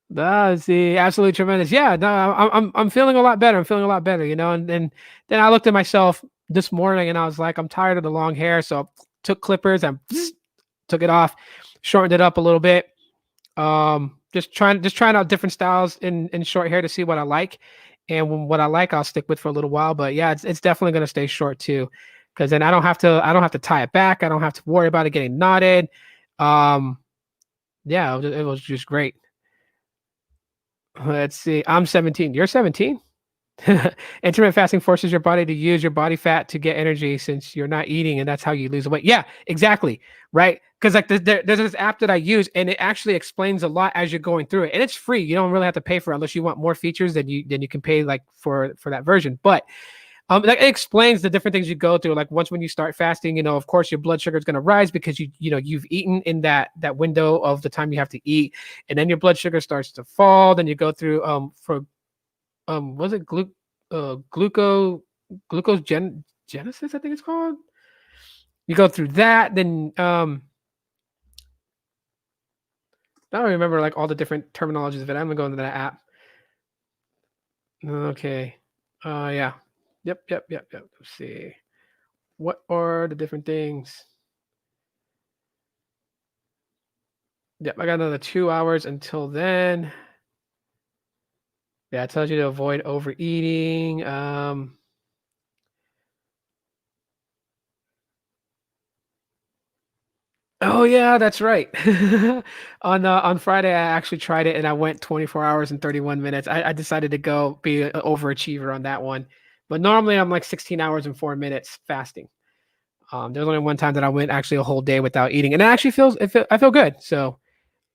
That's the absolutely tremendous. Yeah, no, I'm feeling a lot better. I'm feeling a lot better, and then I looked at myself this morning and I was like, I'm tired of the long hair, so I took clippers and took it off, shortened it up a little bit. Just trying out different styles in short hair to see what I like, and what I like I'll stick with for a little while. But yeah, it's definitely gonna stay short too, because then I don't have to tie it back. I don't have to worry about it getting knotted. Yeah, it was just great. Let's see. I'm 17. You're 17? Intermittent fasting forces your body to use your body fat to get energy since you're not eating, and that's how you lose weight. Yeah, exactly. Right. Because like there's this app that I use, and it actually explains a lot as you're going through it, and it's free. You don't really have to pay for it unless you want more features than you can pay like for that version. But like it explains the different things you go through. Like when you start fasting, of course your blood sugar is going to rise because you've eaten in that window of the time you have to eat, and then your blood sugar starts to fall. Then you go through was it glucose genesis, I think it's called. You go through that, then I don't remember like all the different terminologies of it. I'm gonna go into that app. Okay. Yeah. Yep. Let's see. What are the different things? Yep, I got another 2 hours until then. Yeah, it tells you to avoid overeating. Oh yeah, that's right. On Friday, I actually tried it, and I went 24 hours and 31 minutes. I decided to go be an overachiever on that one, but normally I'm like 16 hours and 4 minutes fasting. There's only one time that I went actually a whole day without eating, and it actually I feel good. So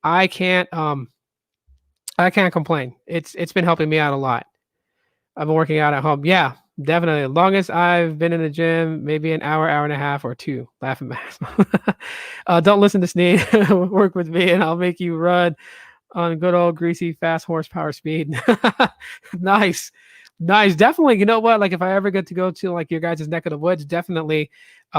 I can't. I can't complain. It's been helping me out a lot. I've been working out at home. Yeah, definitely. Longest I've been in the gym, maybe an hour, hour and a half, or two. Laughing mask. Don't listen to Sneed. Work with me, and I'll make you run on good old greasy fast horsepower speed. Nice. Nice. Definitely. You know what? Like if I ever get to go to like your guys' neck of the woods, definitely.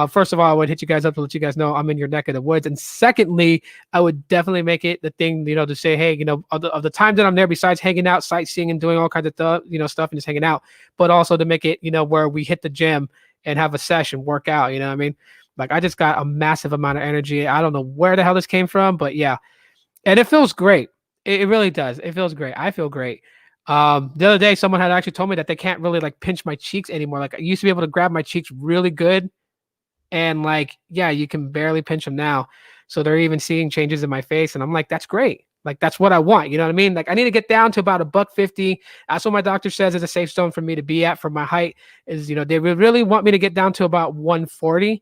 First of all, I would hit you guys up to let you guys know I'm in your neck of the woods. And secondly, I would definitely make it the thing, to say, hey, of the time that I'm there, besides hanging out, sightseeing and doing all kinds of stuff, stuff and just hanging out, but also to make it, where we hit the gym and have a session, work out, you know what I mean? Like I just got a massive amount of energy. I don't know where the hell this came from, but yeah. And it feels great. It really does. It feels great. I feel great. The other day, someone had actually told me that they can't really like pinch my cheeks anymore. Like I used to be able to grab my cheeks really good, and like, yeah, you can barely pinch them now. So they're even seeing changes in my face, and I'm like, that's great. Like that's what I want. You know what I mean? Like I need to get down to about $150. That's what my doctor says is a safe zone for me to be at for my height. Is they would really want me to get down to about 140.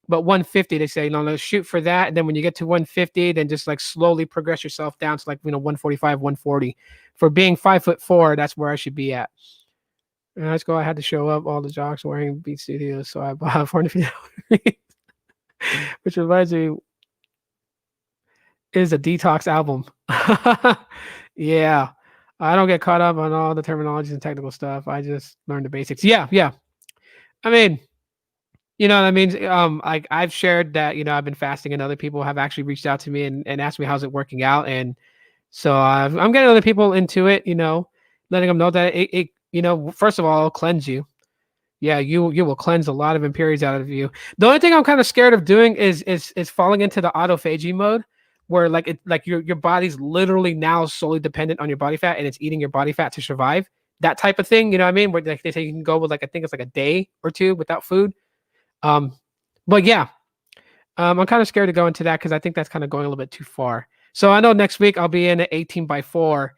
But 150, they say, let's shoot for that. And then when you get to 150, then just like slowly progress yourself down to like, 145, 140. For being 5'4", that's where I should be at. And let's go. I had to show up all the jocks wearing Beat Studios. So I bought 450, which reminds me, is a Detox album. Yeah. I don't get caught up on all the terminologies and technical stuff. I just learned the basics. Yeah. Yeah. I mean, you know what I mean? Like I've shared that, I've been fasting and other people have actually reached out to me and asked me how's it working out. And so I'm getting other people into it, letting them know that first of all, it'll cleanse you. Yeah, you will cleanse a lot of impurities out of you. The only thing I'm kind of scared of doing is falling into the autophagy mode where like your body's literally now solely dependent on your body fat and it's eating your body fat to survive. That type of thing, you know what I mean? Where like they say you can go with like I think it's like a day or two without food. But yeah, I'm kind of scared to go into that because I think that's kind of going a little bit too far. So I know next week I'll be in an 18x4,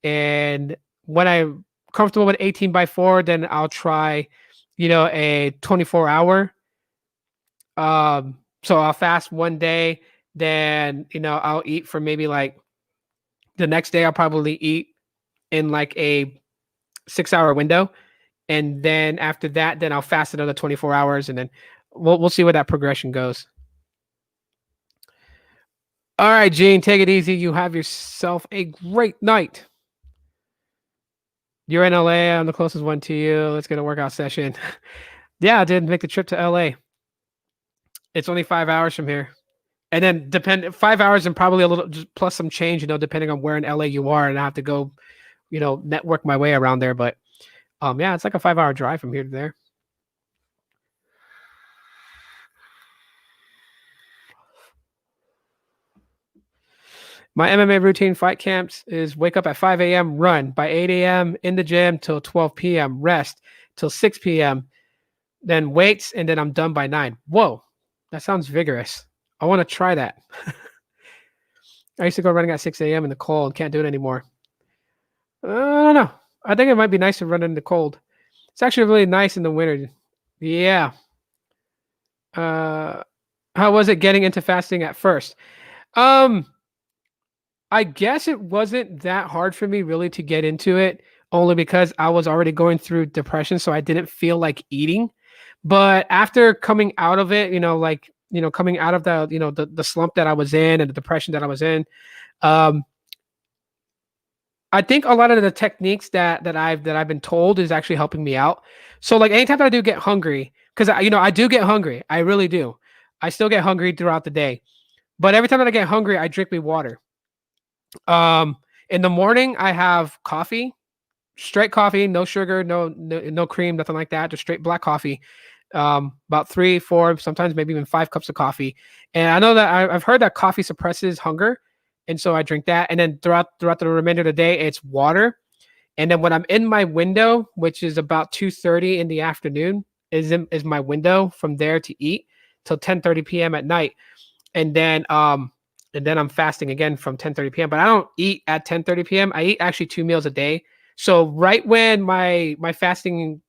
and when I'm comfortable with 18x4, then I'll try, a 24-hour. So I'll fast one day, then I'll eat for maybe like the next day. I'll probably eat in like a 6-hour window, and then after that, then I'll fast another 24 hours, and then we'll see where that progression goes. All right, Gene, take it easy. You have yourself a great night. You're in LA. I'm the closest one to you. Let's get a workout session. Yeah, I did make the trip to LA. It's only 5 hours from here. And then 5 hours and probably a little plus some change, depending on where in LA you are. And I have to go, network my way around there. But yeah, it's like a 5-hour drive from here to there. My MMA routine fight camps is wake up at 5 a.m., run by 8 a.m. in the gym till 12 p.m., rest till 6 p.m., then weights, and then I'm done by 9. Whoa, that sounds vigorous. I want to try that. I used to go running at 6 a.m. in the cold. Can't do it anymore. I don't know. I think it might be nice to run in the cold. It's actually really nice in the winter. Yeah. How was it getting into fasting at first? I guess it wasn't that hard for me really to get into it, only because I was already going through depression, so I didn't feel like eating. But after coming out of it, coming out of the slump that I was in and the depression that I was in, I think a lot of the techniques that I've been told is actually helping me out. So like anytime that I do get hungry, because I do get hungry, I really do. I still get hungry throughout the day, but every time that I get hungry, I drink me water. In the morning, I have coffee, straight coffee, no sugar, no cream, nothing like that, just straight black coffee. About 3, 4, sometimes maybe even 5 cups of coffee. And I know that I've heard that coffee suppresses hunger, and so I drink that. And then throughout the remainder of the day, it's water. And then when I'm in my window, which is about 2:30 in the afternoon, is my window from there to eat till 10:30 p.m. at night. And then I'm fasting again from 10:30 p.m. But I don't eat at 10:30 p.m. I eat actually 2 meals a day. So right when my fasting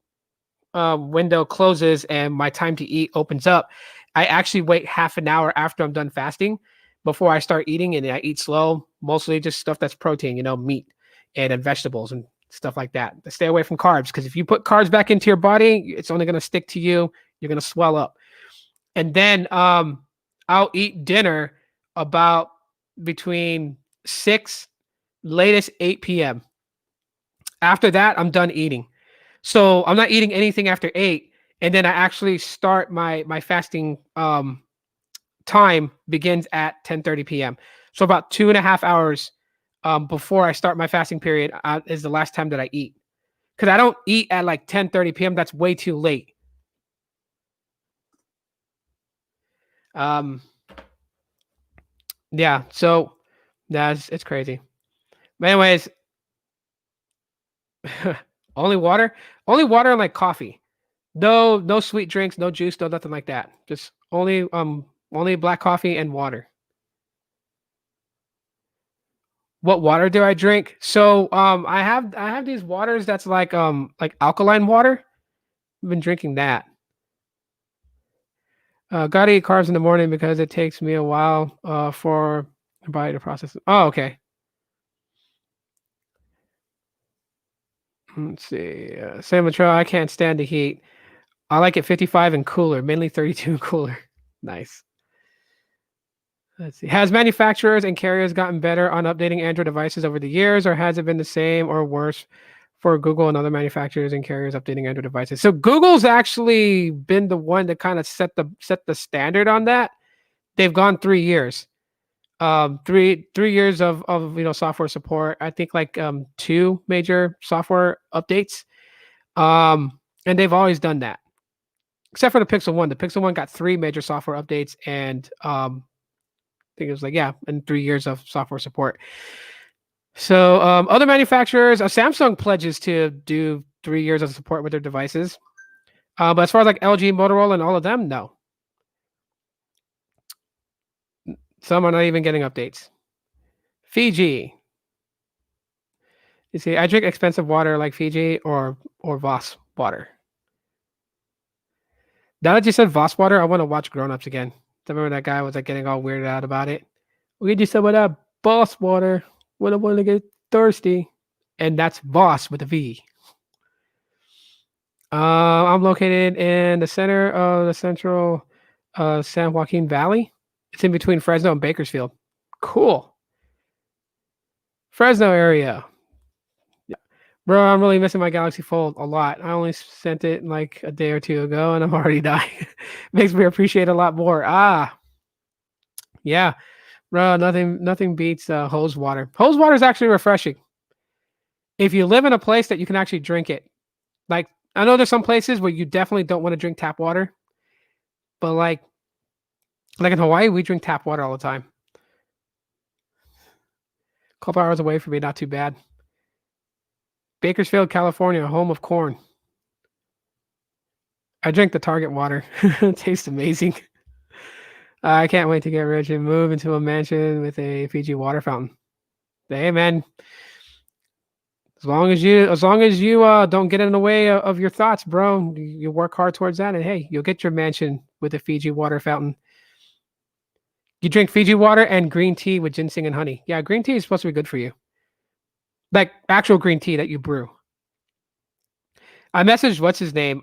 window closes and my time to eat opens up, I actually wait half an hour after I'm done fasting, before I start eating, and I eat slow, mostly just stuff that's protein, meat and then vegetables and stuff like that. Stay away from carbs, because if you put carbs back into your body, it's only going to stick to you. You're going to swell up. And then I'll eat dinner about between 6, latest 8 p.m. After that, I'm done eating. So I'm not eating anything after 8. And then I actually start my fasting time begins at 10:30 p.m. So about 2.5 hours before I start my fasting period is the last time that I eat. Because I don't eat at like 10:30 p.m. That's way too late. Yeah, so it's crazy. But anyways, only water and like coffee. No sweet drinks, no juice, no nothing like that. Just only black coffee and water. What water do I drink? So I have these waters that's like alkaline water. I've been drinking that. Gotta eat carbs in the morning because it takes me a while for my body to process it. Oh, okay. Let's see. San Mateo, I can't stand the heat. I like it 55 and cooler, mainly 32 and cooler. Nice. Let's see. Has manufacturers and carriers gotten better on updating Android devices over the years, or has it been the same or worse for Google and other manufacturers and carriers updating Android devices? So Google's actually been the one that kind of set the standard on that. They've gone 3 years. 3 years of software support. I think like 2 major software updates. And they've always done that. Except for the Pixel 1. The Pixel 1 got 3 major software updates, and I think it was and 3 years of software support. So other manufacturers, Samsung pledges to do 3 years of support with their devices. But as far as like LG, Motorola, and all of them, no. Some are not even getting updates. Fiji. You see, I drink expensive water like Fiji or Voss water. Now that you said Voss water, I want to watch Grown Ups again. I remember that guy was like getting all weirded out about it. We get you some of that Voss water when I want to get thirsty, and that's Voss with a V. I'm located in the center of the central San Joaquin Valley. It's in between Fresno and Bakersfield. Cool. Fresno area. Bro, I'm really missing my Galaxy Fold a lot. I only sent it like a day or 2 ago, and I'm already dying. Makes me appreciate it a lot more. Yeah. Bro, nothing beats hose water. Hose water is actually refreshing. If you live in a place that you can actually drink it. Like, I know there's some places where you definitely don't want to drink tap water. But like in Hawaii, we drink tap water all the time. A couple hours away from me, not too bad. Bakersfield, California, home of corn. I drink the Target water. It tastes amazing. I can't wait to get rich and move into a mansion with a Fiji water fountain. Hey, man. As long as you don't get in the way of your thoughts, bro, you work hard towards that, and hey, you'll get your mansion with a Fiji water fountain. You drink Fiji water and green tea with ginseng and honey. Yeah, green tea is supposed to be good for you. Like actual green tea that you brew. I messaged what's his name,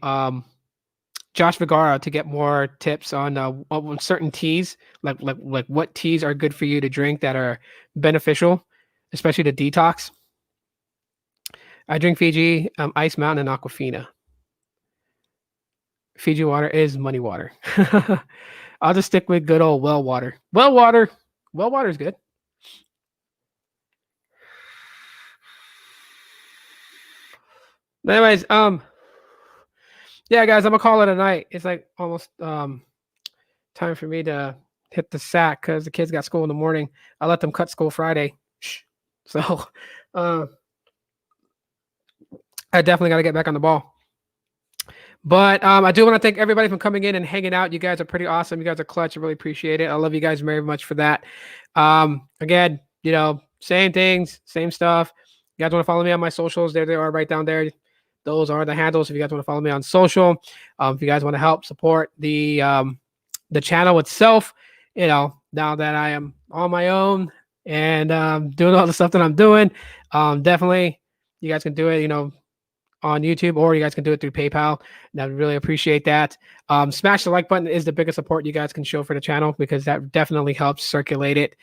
Josh Vergara, to get more tips on certain teas, like what teas are good for you to drink that are beneficial, especially to detox. I drink Fiji, Ice Mountain, and Aquafina. Fiji water is money water. I'll just stick with good old well water. Well water is good. But anyways, yeah, guys, I'm gonna call it a night. It's like almost time for me to hit the sack because the kids got school in the morning. I let them cut school Friday, so I definitely got to get back on the ball. But I do want to thank everybody for coming in and hanging out. You guys are pretty awesome. You guys are clutch. I really appreciate it. I love you guys very much for that. Again, same things, same stuff. You guys want to follow me on my socials? There they are right down there. Those are the handles if you guys want to follow me on social. If you guys want to help support the channel itself, now that I am on my own and doing all the stuff that I'm doing. Definitely, you guys can do it, on YouTube, or you guys can do it through PayPal. And I would really appreciate that. Smash the like button is the biggest support you guys can show for the channel, because that definitely helps circulate it.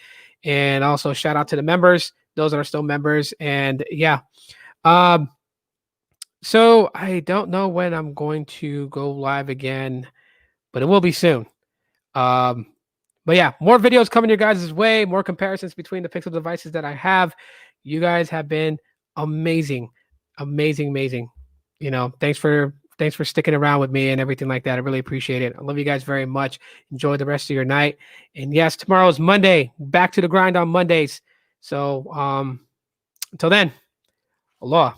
And also shout out to the members, those that are still members. And yeah. So I don't know when I'm going to go live again, but it will be soon. But yeah, more videos coming your guys' way, more comparisons between the Pixel devices that I have. You guys have been amazing, amazing, amazing. Thanks for sticking around with me and everything like that. I really appreciate it. I love you guys very much. Enjoy the rest of your night. And yes, tomorrow's Monday. Back to the grind on Mondays. So until then, aloha.